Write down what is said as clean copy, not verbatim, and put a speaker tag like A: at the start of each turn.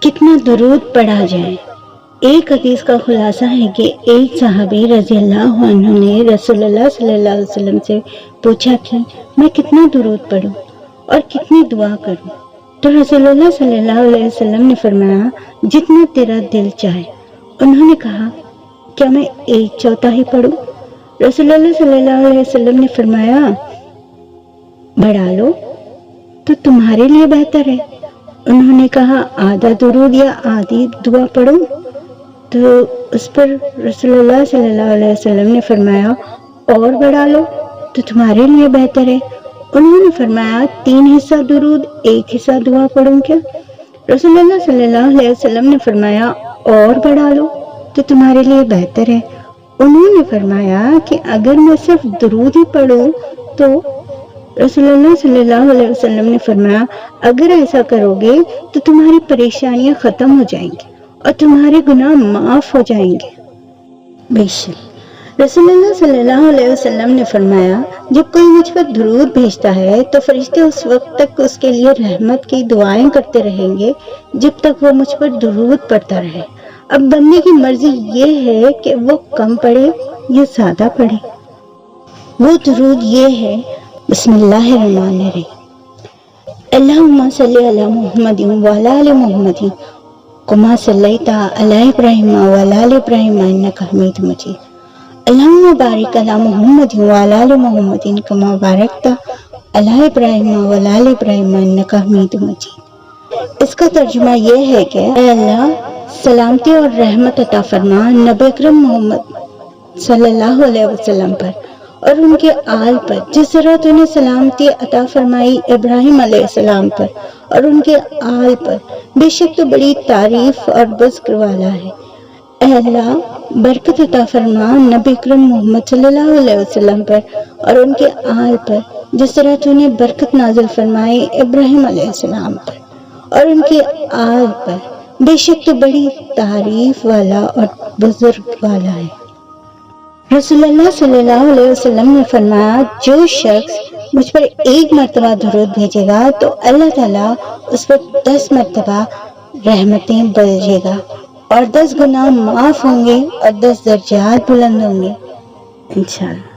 A: کتنا درود پڑھا جائے۔ ایک حدیث کا خلاصہ ہے کہ ایک صحابی رضی اللہ عنہ نے رسول اللہ صلی اللہ علیہ وسلم سے پوچھا کہ میں کتنا درود پڑھوں اور کتنی دعا کروں؟ تو رسول اللہ صلی اللہ علیہ وسلم نے فرمایا جتنا تیرا دل چاہے۔ انہوں نے کہا کیا میں 1/4 پڑھوں؟ رسول اللہ صلی اللہ علیہ وسلم نے فرمایا بڑھا لو تو تمہارے لیے بہتر ہے۔ انہوں نے کہا آدھا درود یا آدھی دعا پڑھوں؟ تو اس پر رسول اللہ صلی اللہ علیہ وسلم نے فرمایا اور بڑھا لو تو تمہارے لیے بہتر ہے۔ انہوں نے فرمایا 3 حصہ درود 1 حصہ دعا پڑھوں کیا؟ رسول اللہ صلی اللہ علیہ وسلم نے فرمایا اور بڑھا لو تو تمہارے لیے بہتر ہے۔ انہوں نے فرمایا کہ اگر میں صرف درود ہی پڑھوں تو رسول اللہ صلی اللہ علیہ وسلم نے فرمایا اگر ایسا کرو گے تو تمہاری پریشانیاں ختم ہو جائیں گی اور تمہارے گناہ معاف ہو جائیں گے۔ بے شک رسول اللہ صلی اللہ علیہ وسلم نے فرمایا جب کوئی مجھ پر درود بھیجتا ہے تو فرشتے اس وقت تک اس کے لیے رحمت کی دعائیں کرتے رہیں گے جب تک وہ مجھ پر درود پڑھتا رہے۔ اب بندے کی مرضی یہ ہے کہ وہ کم پڑھے یا زیادہ پڑھے۔ وہ درود یہ ہے بسم اللہ الرحمن الرحیم اللہم صلی علی محمد وعلی آل محمد کما صلیت علی ابراہیم وعلی آل ابراہیم انک حمید مجید اللہم بارک علی محمد وعلی آل محمد کما بارکت علی ابراہیم وعلی آل ابراہیم انک حمید مجید۔ اس کا ترجمہ یہ ہے کہ اے اللہ سلامتی اور رحمت عطا فرما نبی اکرم محمد صلی اللہ علیہ وسلم پر اور ان کے آل پر جس طرح تو نے سلامتی عطا فرمائی ابراہیم علیہ السلام پر اور ان کے آل پر، بے شک تو بڑی تعریف اور بزرگ والا ہے۔ اے اللہ برکت عطا فرما نبی اکرم محمد صلی اللہ علیہ وسلم پر اور ان کے آل پر جس طرح تو نے برکت نازل فرمائی ابراہیم علیہ السلام پر اور ان کے آل پر، بے شک تو بڑی تعریف والا اور بزرگ والا ہے۔ رسول اللہ صلی اللہ علیہ وسلم نے فرمایا جو شخص مجھ پر 1 مرتبہ درود بھیجے گا تو اللہ تعالیٰ اس پر 10 مرتبہ رحمتیں بھیجے گا اور 10 گناہ معاف ہوں گے اور 10 درجات بلند ہوں گے انشاءاللہ۔